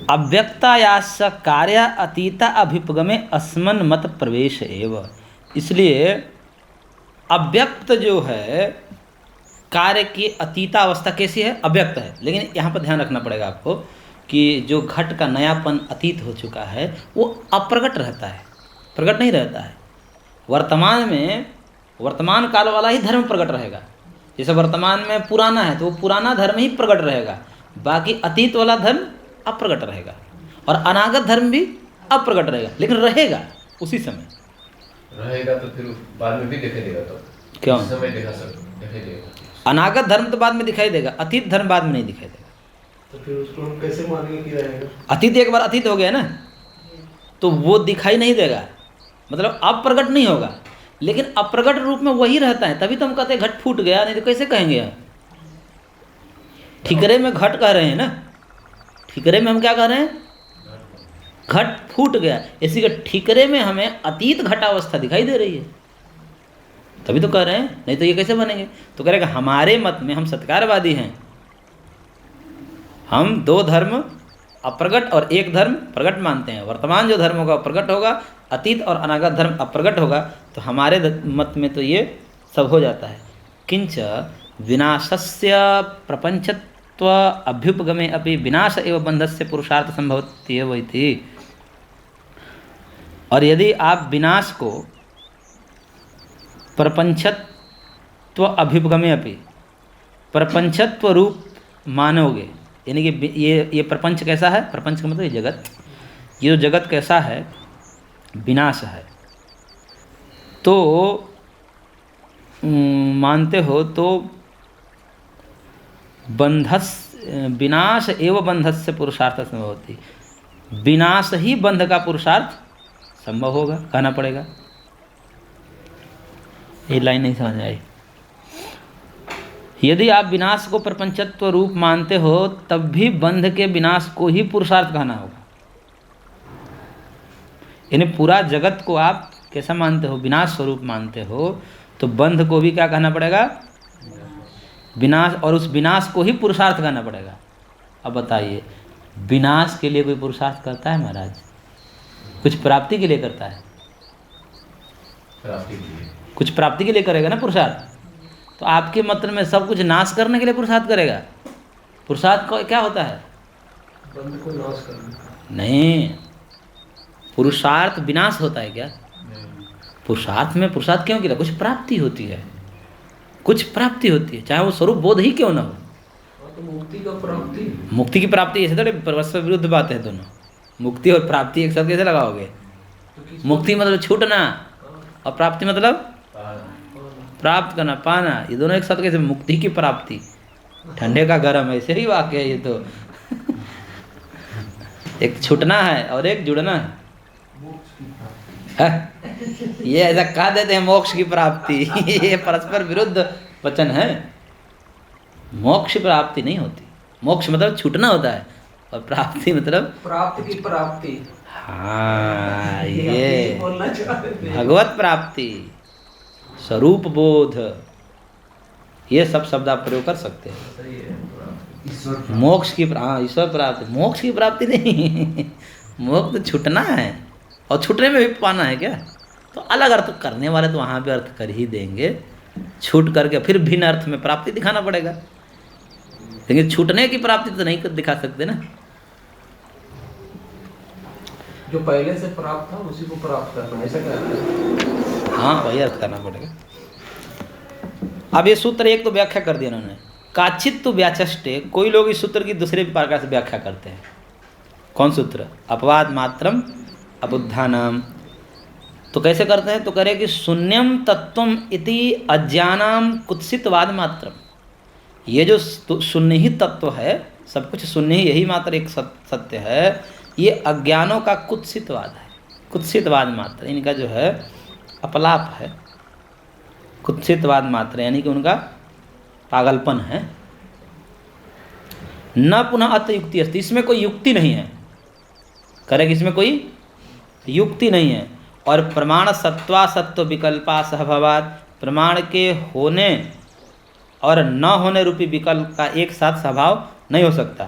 अव्यक्तायाश्च कार्य अतीता अभ्युपगमे अस्मन् मत प्रवेश एव। इसलिए अव्यक्त जो है कार्य की अतीता अवस्था कैसी है? अव्यक्त है। लेकिन यहाँ पर ध्यान रखना पड़ेगा आपको कि जो घट का नयापन अतीत हो चुका है वो अप्रगट रहता है, प्रकट नहीं रहता है। वर्तमान में वर्तमान काल वाला ही धर्म प्रकट रहेगा। जैसे वर्तमान में पुराना है तो वो पुराना धर्म ही प्रकट रहेगा, बाकी अतीत वाला धर्म अप्रगट रहेगा। और अनागत धर्म भी अप्रगट रहेगा, लेकिन रहेगा उसी समय रहेगा। तो फिर बाद में भी दिखाई देगा। तो क्यों? उस समय दिखाई देगा। अनागत धर्म तो बाद में दिखाई देगा, अतीत धर्म बाद में नहीं दिखाई देगा। तो फिर उसको हम कैसे मानेंगे कि रहेगा? अतीत एक बार अतीत हो गया ना, तो वो दिखाई नहीं देगा, मतलब अप्रगट नहीं होगा, लेकिन अप्रगट रूप में वही रहता है। तभी तो हम कहते हैं घट फूट गया, नहीं तो कैसे कहेंगे? ठिकरे में घट कह रहे हैं ना, ठिकरे में हम क्या कह रहे हैं? घट फूट गया। इसी के ठिकरे में हमें अतीत घटावस्था दिखाई दे रही है, तभी तो कह रहे हैं, नहीं तो ये कैसे बनेंगे? तो कह रहे हैं हमारे मत में हम सत्कारवादी हैं, हम दो धर्म अप्रगट और एक धर्म प्रगट मानते हैं। वर्तमान जो धर्म होगा प्रगट होगा, अतीत और अनागत धर्म अप्रगट होगा। तो हमारे मत में तो ये सब हो जाता है। किंच विनाशस्य प्रपंचत्व अभ्युपगमे अपि विनाश एवं बंधस्य पुरुषार्थ संभवति एव इति। और यदि आप विनाश को प्रपंचत्व अभ्युपगमे अपि प्रपंचत्व रूप मानोगे, यानी कि ये प्रपंच कैसा है? प्रपंच का मतलब ये जगत, ये जो जगत कैसा है? विनाश है। तो मानते हो तो बंधस विनाश एवं बंधस्य पुरुषार्थ संभवति, विनाश ही बंध का पुरुषार्थ संभव होगा, कहना पड़ेगा। ये लाइन नहीं समझ आई। यदि आप विनाश को प्रपंचत्व रूप मानते हो तब भी बंध के विनाश को ही पुरुषार्थ कहना होगा। यानी पूरा जगत को आप कैसा मानते हो? विनाश स्वरूप मानते हो, तो बंध को भी क्या कहना पड़ेगा? विनाश। और उस विनाश को ही पुरुषार्थ कहना पड़ेगा। अब बताइए, विनाश के लिए कोई पुरुषार्थ करता है महाराज? कुछ प्राप्ति के लिए करता है, कुछ प्राप्ति के लिए करेगा ना पुरुषार्थ। तो आपके मत में सब कुछ नाश करने के लिए पुरुषार्थ करेगा? पुरुषार्थ को क्या होता है? बंध को नाश करना नहीं, पुरुषार्थ विनाश होता है क्या? पुरुषार्थ में पुरुषार्थ क्यों किया? कुछ प्राप्ति होती है, कुछ प्राप्ति होती है, चाहे वो स्वरूप बोध ही क्यों ना हो। तो मुक्ति का प्राप्ति, मुक्ति की प्राप्ति, ऐसे थोड़े परस्पर विरुद्ध बात है दोनों। मुक्ति और प्राप्ति एक साथ कैसे लगाओगे? मुक्ति मतलब छूटना और प्राप्ति मतलब प्राप्त करना, पाना। ये दोनों एक साथ कैसे? मुक्ति की प्राप्ति, ठंडे का गर्म, ऐसे ही वाक्य है ये तो। एक छूटना है और एक जुड़ना है। ये ऐसा कह देते हैं मोक्ष की प्राप्ति। ये परस्पर विरुद्ध वचन है। मोक्ष प्राप्ति नहीं होती। मोक्ष मतलब छूटना होता है और प्राप्ति मतलब प्राप्त की प्राप्ति। हाँ, ये भगवत प्राप्ति, स्वरूप बोध, ये सब शब्द आप प्रयोग कर सकते हैं। मोक्ष की, हाँ, ईश्वर प्राप्ति। मोक्ष की प्राप्ति नहीं। मोक्ष तो छूटना है, और छूटने में भी पाना है क्या? तो अलग अर्थ करने वाले तो वहाँ भी अर्थ कर ही देंगे। छूट करके फिर भिन्न अर्थ में प्राप्ति दिखाना पड़ेगा, लेकिन छूटने की प्राप्ति तो नहीं दिखा सकते ना। जो पहले से प्राप्त था उसी को प्राप्त करना, ऐसा कहते हैं। हाँ, वही अर्थ करना पड़ेगा। अब ये सूत्र एक तो व्याख्या कर दिया उन्होंने, काचित तो व्याचष्टे। कोई लोग इस सूत्र की दूसरे प्रकार से व्याख्या करते हैं। कौन सूत्र? अपवाद मात्रम अबुद्धानाम। तो कैसे करते हैं? तो कह रहे कि शून्यम तत्वम इति अज्ञानाम कुत्सितवाद मात्रम। ये जो शून्य ही तत्व है, सब कुछ शून्य ही, यही मात्र एक सत्य है, ये अज्ञानों का कुत्सितवाद है। कुत्सितवाद मात्र, इनका जो है अपलाप है। कुत्सितवाद मात्र यानी कि उनका पागलपन है। न पुनः अत युक्ति अस्ति, इसमें कोई युक्ति नहीं है। करें इसमें कोई युक्ति नहीं है। और प्रमाण सत्वा सत्व विकल्पा सहभावाद, प्रमाण के होने और न होने रूपी विकल्प का एक साथ स्वभाव नहीं हो सकता।